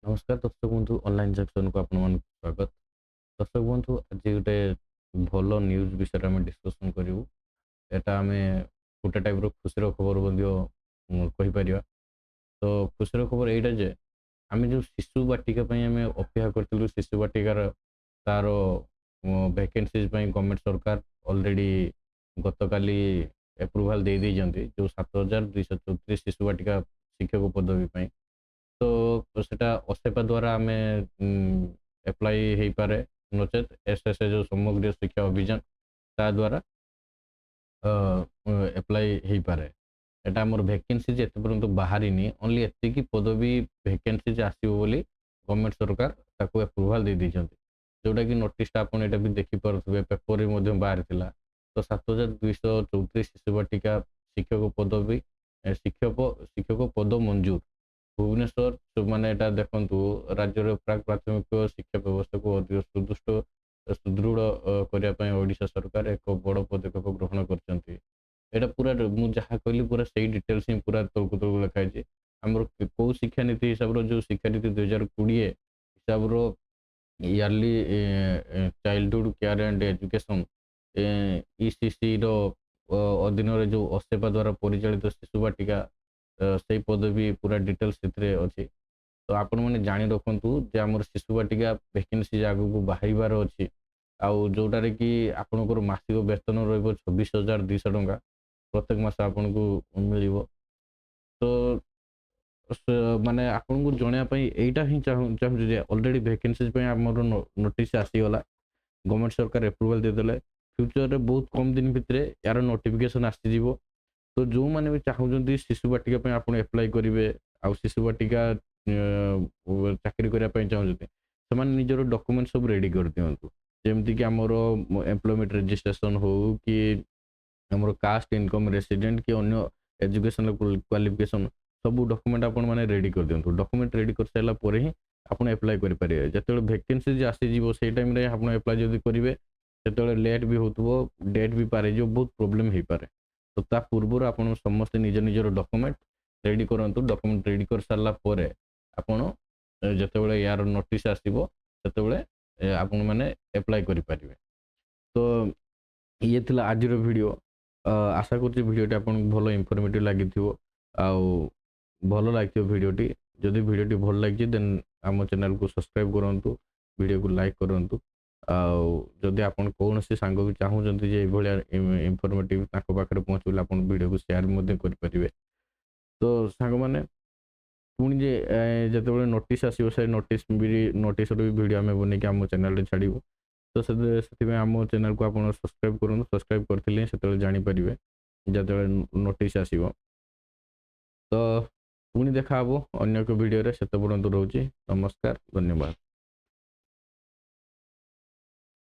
नमस्कार दर्शक बंधु ऑनलाइन सेक्शन को आपण मन स्वागत। दर्शक बंधु आज गोटे भल न्यूज विषय आम डिस्कसन करूँ। एटा आम गोटे टाइप खुशी खबर कही पारिबा। तो खुशी खबर यहीटा जे आम जो शिशु बाटिका आम अपेक्षा करूँ शिशु बाटिकार तार वैकेंसीज गवर्नमेंट सरकार ऑलरेडी गतकाली एप्रूवाल दे देइजंती जो 7234 शिशु बाटिका शिक्षक पदवी पाई। तो सेटा असेपा द्वारा आम एप्लाई हो पारे नचेत एसएसए जो समग्र शिक्षा अभियान ता द्वारा एप्लाई हो पारे। एटा मोर वैकेंसी एते पर्यंत बाहरी ओनली एतिकी पदवी वैकेंसी आसीबो बोली गवर्नमेंट सरकार ताको एप्रूवाल दे देइछंती। जोटा कि नोटिस आपण एटा भी देखि पारुथबे पेपर रे मध्ये बाहर थिला। तो 7234 शिशु बाटिका शिक्षक पदवी शिक्षक पद मंजूर भुवनेश्वर माने एटा देखंतु राज्य प्राक प्राथमिक शिक्षा व्यवस्था को अधिक सुदृढ़ करिया पय ओडिशा सरकार एक बड़ पदक्षेप ग्रहण करचंती। एटा पूरा मु जहा कहली पूरा सही डिटेल्स ही पूरा तलकु तलकु लिखा है। हमर को शिक्षा नीति हिसाब रो जो शिक्षा नीति 2020 हिसाब रो early childhood care and education ECC रो अधीन रे जो असेपा द्वारा परिचालित शिशु बाटिका से पदवी पूरा डिटेल्स अच्छी। तो आपण मैंने जानी रखु जे आम शिशु बाटिका वैकेंसी आगू को बाहर अच्छी आउ जोटार कि आपंकर मासिक वेतन र26,200 टंका प्रत्येक मास आपन को मिल। तो माने आपन को जनवाई यहीटा ही चाहूँ ऑलरेडी वैकेंसीज आमर नोटिस आसीगला गवर्नमेंट सरकार एप्रूवाल देदेले फ्यूचर रे बहुत कम दिन भितर यार नोटिफिकेशन आसीज। तो जो मैंने भी चाहूँ शिशु बाटिका आप एप्लाई करेंगे आ शिशु बाटिका चाकरी करने चाहते से निजर डॉक्यूमेंट सब रेडी कर दिंतु जमती कि आमर एम्प्लॉयमेंट रजिस्ट्रेशन हो कि आमर कास्ट इनकम रेसिडेंट कि अन्य एजुकेशनल क्वालिफिकेशन सब डॉक्यूमेंट आप रेडी कर दिंतु। डॉक्यूमेंट रेडी कर सारा पर ही आप एप्लाई करेंगे जो वैकेंसी आसीज से टाइम आप एप्लाई जब करेंगे से लेट भी हो डेट भी पारे जो बहुत प्रोब्लेम हो पारे। तो ता पूर्व आप समस्ते निज निजर डॉक्यूमेंट रेडी करूँ। डॉक्यूमेंट रेडी कर सारा पर आपड़ जिते यार नोटिस आसो से आपण मैंने एप्लाई करें। तो ये थिला आज वीडियो। आशा कर वीडियोटी आपन भल इनफॉर्मेटिव लगी भल लगे वीडियोटी। जदि वीडियोटी भल लगी देन आम चैनल को सब्सक्राइब करूँ वीडियो को लाइक करूँ। जदि आपन कौन से सांग भी चाहूँगी जे भाया इनफॉर्मेटिव पाखे पहुँचे आप वीडियो को शेयर करेंगे। तो सांग मैंने पुणी जो नोटिस आसो से नोटिस भी वीडियो आम बन आम चैनल छाड़ू। तो से आम चैनल को आप सब्सक्राइब करूँ। सब्सक्राइब करते से जानीपर जो नोटिस आसो। तो पुणी देखा अन्य एक वीडियो से पर्यंत रोचे। नमस्कार, धन्यवाद।